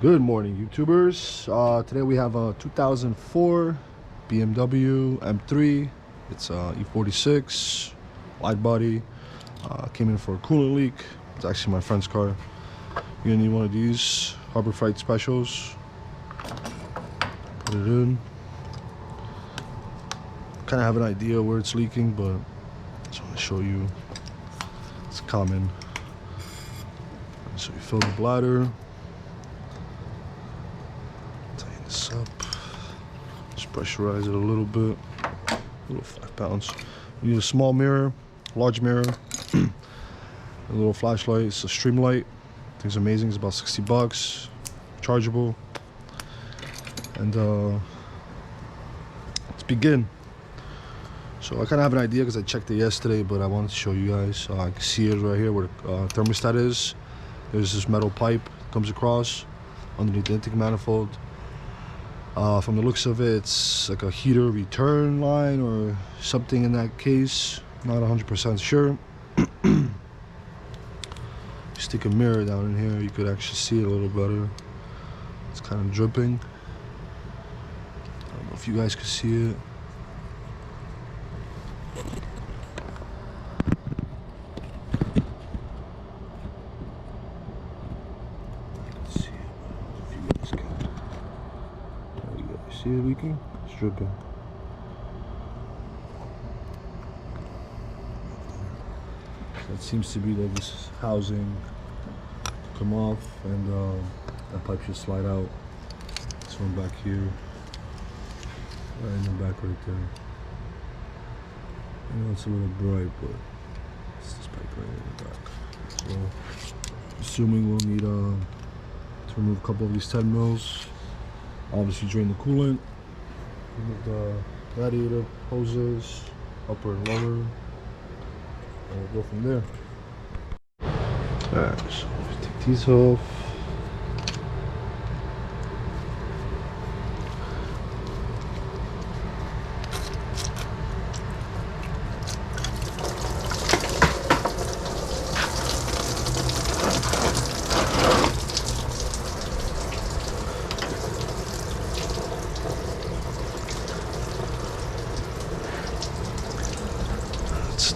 Good morning, YouTubers. Today we have a 2004 BMW M3. It's E46 wide body. Came in for a coolant leak. It's actually my friend's car. You're gonna need one of these Harbor Freight specials. Put it in. Kind of have an idea where it's leaking, but I just want to show you. It's common. So you fill the bladder. Tighten this up. Just pressurize it a little bit. A little 5 pounds. You need a small mirror, large mirror, a little flashlight. It's a Streamlight. I think it's amazing. It's about 60 bucks. Rechargeable. And let's begin. So I kind of have an idea because I checked it yesterday, but I wanted to show you guys. I can see it right here where the thermostat is. There's this metal pipe that comes across underneath the intake manifold. From the looks of it, it's like a heater return line or something in that case. Not 100% sure. Stick a mirror down in here, you could actually see it a little better. It's kind of dripping. I don't know if you guys can see it. See it leaking? It's dripping. That seems to be like this housing come off, and that pipe should slide out. This one back here, right in the back right there. I know it's a little bright, but it's this pipe right in the back. So, assuming we'll need to remove a couple of these 10 mils. Obviously drain the coolant, remove the radiator hoses, upper and lower, and we'll go from there. Alright, so let's take these off.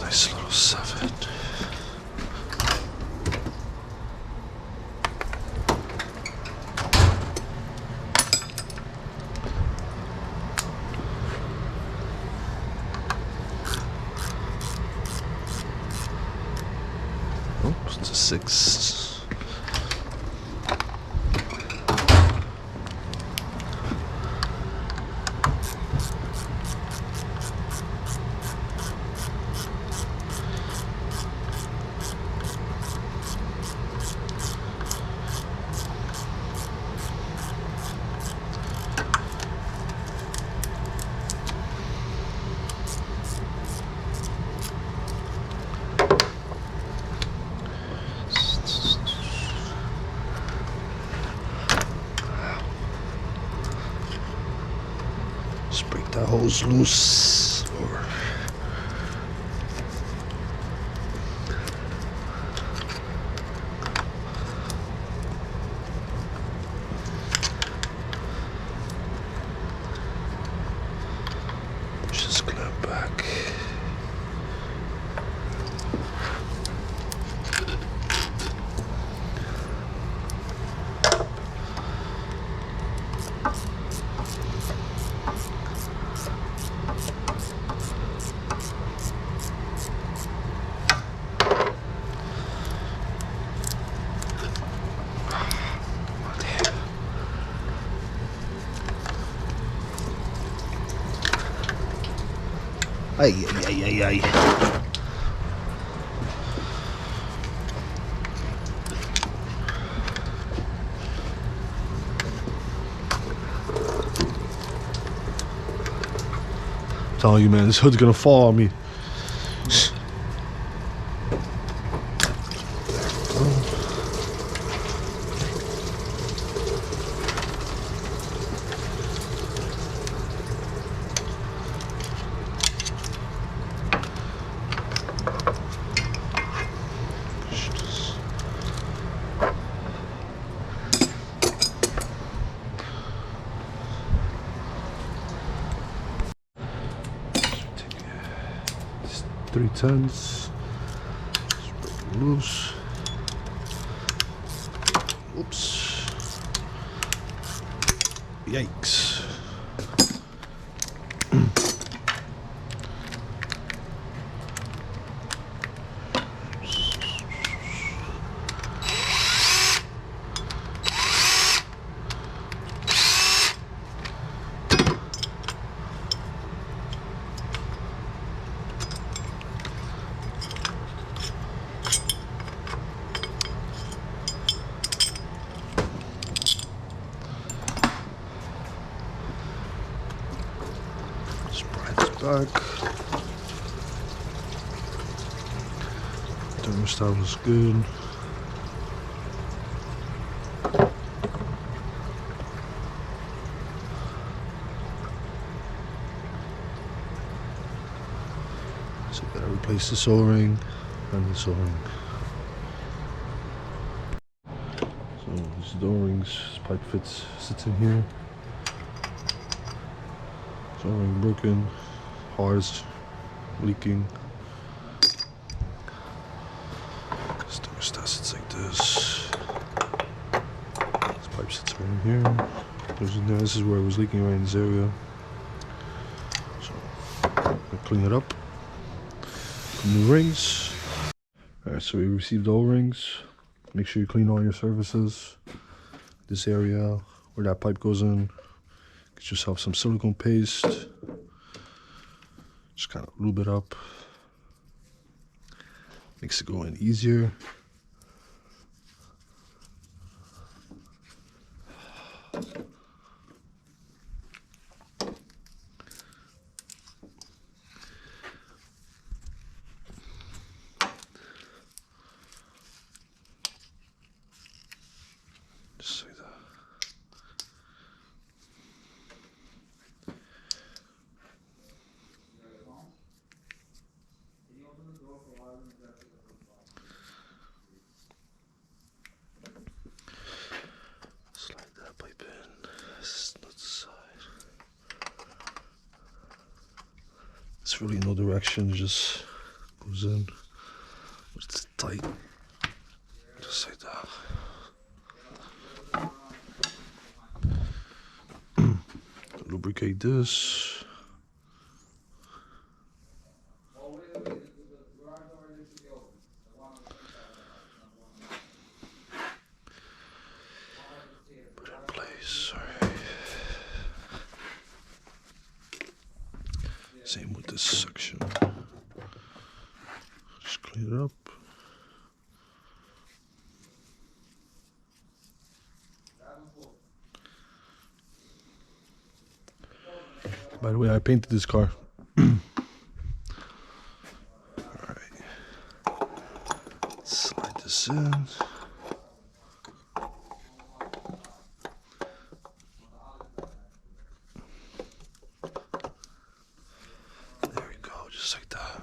Nice little 7. Oh, it's a 6. Just break that hose loose, or push this clamp back. Ay, ay, ay, ay, ay. I'm telling you, man, this hood's gonna fall on me. 310s. Just break it loose. Oops. Yikes. Back. Thermostat was good. So we gotta replace this O-ring and this O-ring. So this is the O-rings. This pipe sits in here. This O-ring broken. Hard's leaking. This thermostat sits like this. This pipe sits right in here. This is where it was leaking, right in this area. So I'm gonna clean it up. Put new rings. Alright, so we received the O-rings. Make sure you clean all your surfaces. This area where that pipe goes in. Get yourself some silicone paste. Just kind of lube it up. Makes it go in easier. Just like that. Slide that pipe in. This is not the side. It's really no direction, it just goes in. It's tight. Just like that. Lubricate this. Put in place, alright. Same with this section. Just clean it up. By the way, I painted this car. Alright. Slide this in. There we go, just like that.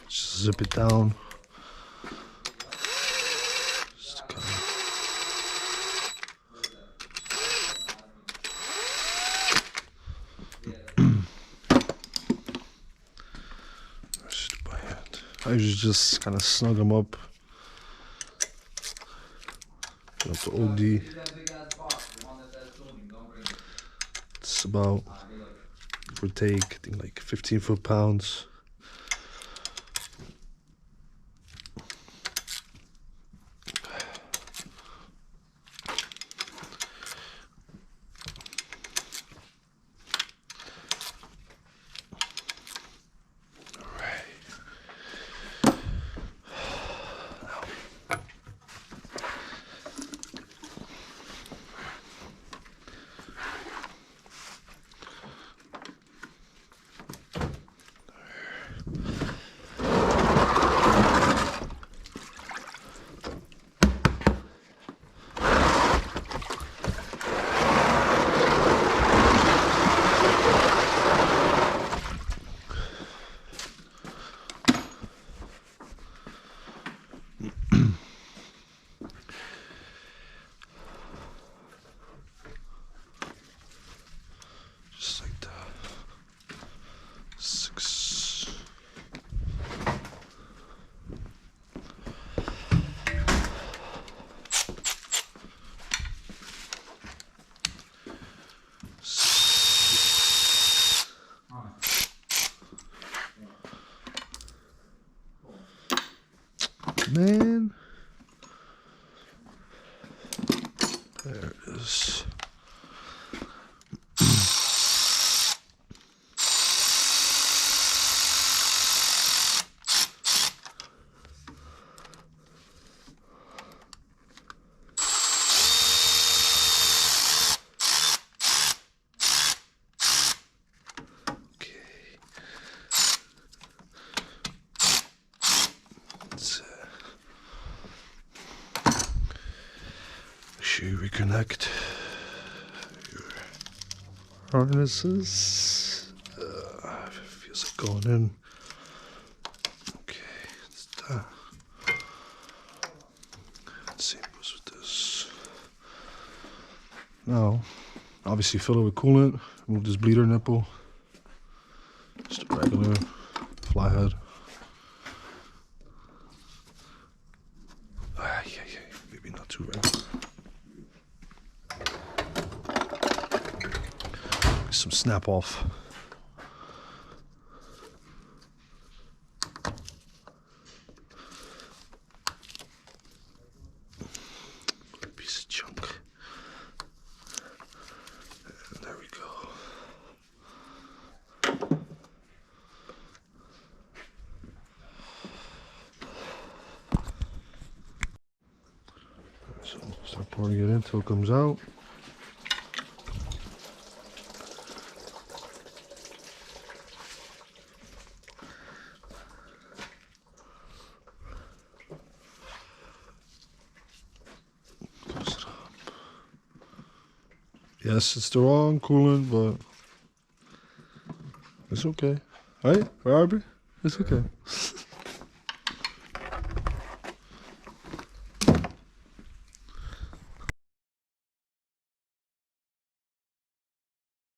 Zip it down. Just kind of by hand. I usually just kind of snug them up. Get up to OD. It's about, give or take, I think like 15 foot-pounds. man. There it is. You reconnect your harnesses. It feels like going in. Okay, it's done. Let's see what's with this. Now, obviously fill it with coolant. Remove this bleeder nipple. Just a regular fly head. Yeah, maybe not too regular. Some snap off. Piece of junk. And there we go. So start pouring it in until it comes out. Yes, it's the wrong coolant, but it's okay. Right, Robert? It's okay.